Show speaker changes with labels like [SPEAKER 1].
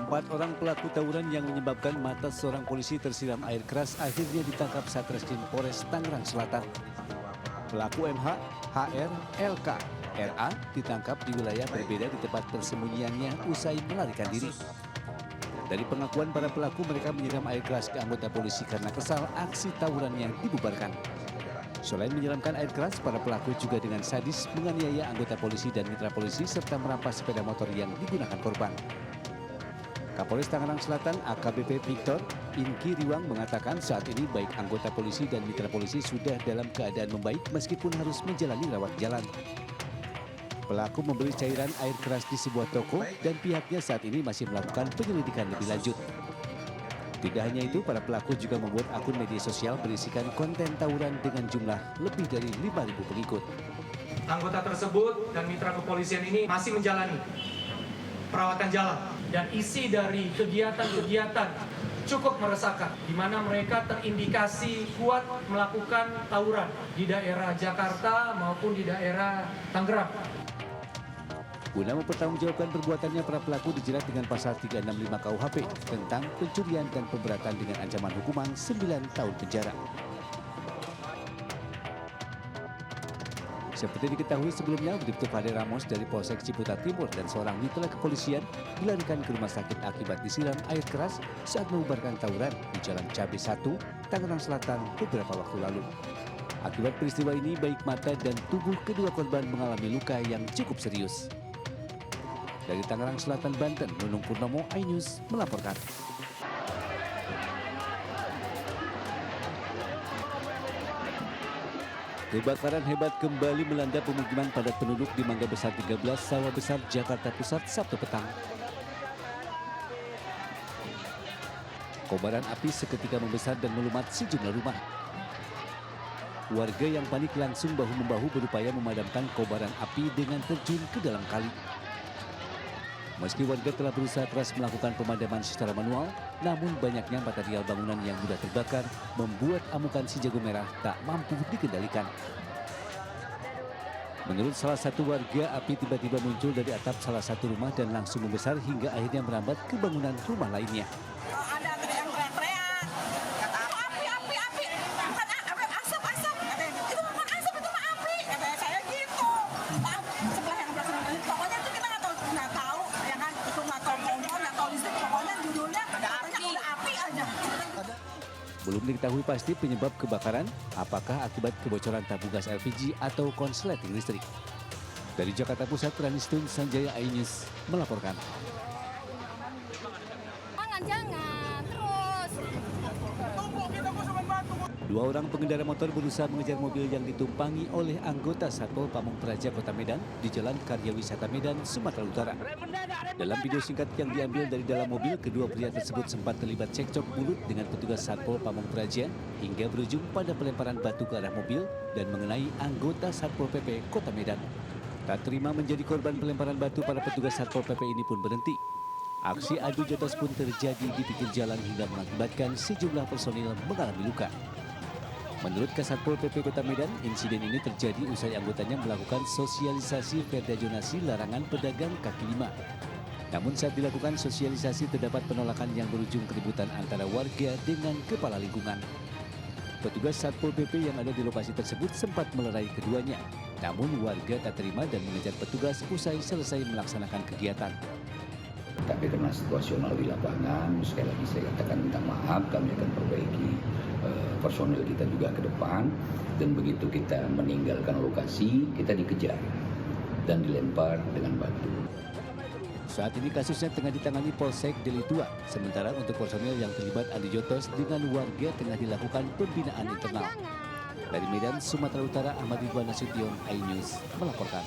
[SPEAKER 1] 4 orang pelaku tawuran yang menyebabkan mata seorang polisi tersiram air keras akhirnya ditangkap Satreskrim Polres Tangerang Selatan. Pelaku MH, HR, LK, RA ditangkap di wilayah berbeda di tempat persembunyiannya usai melarikan diri. Dari pengakuan para pelaku, mereka menyiram air keras ke anggota polisi karena kesal aksi tawuran yang dibubarkan. Selain menyiramkan air keras, para pelaku juga dengan sadis menganiaya anggota polisi dan mitra polisi serta merampas sepeda motor yang digunakan korban. Kapolres Tangerang Selatan AKBP Victor Inki Riwang mengatakan saat ini baik anggota polisi dan mitra polisi sudah dalam keadaan membaik meskipun harus menjalani rawat jalan. Pelaku membeli cairan air keras di sebuah toko dan pihaknya saat ini masih melakukan penyelidikan lebih lanjut. Tidak hanya itu, para pelaku juga membuat akun media sosial berisikan konten tawuran dengan jumlah lebih dari 5.000 pengikut.
[SPEAKER 2] Anggota tersebut dan mitra kepolisian ini masih menjalani perawatan jalan dan isi dari kegiatan-kegiatan cukup meresahkan di mana mereka terindikasi kuat melakukan tawuran di daerah Jakarta maupun di daerah Tangerang.
[SPEAKER 1] Guna mempertanggungjawabkan perbuatannya, para pelaku dijerat dengan pasal 365 KUHP tentang pencurian dan pemberatan dengan ancaman hukuman 9 tahun penjara. Seperti diketahui sebelumnya, Bribtu Fade Ramos dari Polsek Ciputat Timur dan seorang mitra kepolisian dilarikan ke rumah sakit akibat disiram air keras saat membubarkan tawuran di Jalan Cabe 1, Tangerang Selatan beberapa waktu lalu. Akibat peristiwa ini, baik mata dan tubuh kedua korban mengalami luka yang cukup serius. Dari Tangerang Selatan, Banten, Nunung Purnomo, iNews melaporkan. Kebakaran hebat kembali melanda pemukiman padat penduduk di Mangga Besar 13, Sawah Besar, Jakarta Pusat, Sabtu petang. Kobaran api seketika membesar dan melumat sejumlah rumah. Warga yang panik langsung bahu-membahu berupaya memadamkan kobaran api dengan terjun ke dalam kali. Meski warga telah berusaha keras melakukan pemadaman secara manual, namun banyaknya material bangunan yang mudah terbakar membuat amukan si jago merah tak mampu dikendalikan. Menurut salah satu warga, api tiba-tiba muncul dari atap salah satu rumah dan langsung membesar hingga akhirnya merambat ke bangunan rumah lainnya.
[SPEAKER 3] Ada yang teriak-teriak, kata api, bukan asap, itu bukan asap, itu mah api, kata saya gitu. Sebelah yang belakang, pokoknya itu kita nggak tahu, ya kan, itu nggak tahu kompor, nggak tahu listrik, pokoknya judulnya katanya udah api aja.
[SPEAKER 1] Belum diketahui pasti penyebab kebakaran, apakah akibat kebocoran tabung gas LPG atau konsleting listrik. Dari Jakarta Pusat, Ranistun Sanjaya, iNews melaporkan.
[SPEAKER 4] Jangan, terus.
[SPEAKER 1] Dua orang pengendara motor berusaha mengejar mobil yang ditumpangi oleh anggota Satpol Pamung Praja Kota Medan di Jalan Karya Wisata Medan, Sumatera Utara. Dalam video singkat yang diambil dari dalam mobil, kedua pria tersebut sempat terlibat cekcok mulut dengan petugas Satpol Pamung Praja hingga berujung pada pelemparan batu ke arah mobil dan mengenai anggota Satpol PP Kota Medan. Tak terima menjadi korban pelemparan batu, para petugas Satpol PP ini pun berhenti. Aksi adu jotos pun terjadi di pinggir jalan hingga mengakibatkan sejumlah personil mengalami luka. Menurut Kasatpol PP Kota Medan, insiden ini terjadi usai anggotanya melakukan sosialisasi perda zonasi larangan pedagang kaki lima. Namun saat dilakukan sosialisasi terdapat penolakan yang berujung keributan antara warga dengan kepala lingkungan. Petugas Satpol PP yang ada di lokasi tersebut sempat melerai keduanya. Namun warga tak terima dan mengejar petugas usai selesai melaksanakan kegiatan.
[SPEAKER 5] Tapi karena situasional di lapangan, sekali lagi saya katakan minta maaf, kami akan perbaiki personil kita juga ke depan. Dan begitu kita meninggalkan lokasi, kita dikejar dan dilempar dengan batu.
[SPEAKER 1] Saat ini kasusnya tengah ditangani Polsek Deli Tua. Sementara untuk personil yang terlibat adu jotos dengan warga tengah dilakukan pembinaan internal. Dari Medan, Sumatera Utara, Ahmad Ridwan Nasution, iNews melaporkan.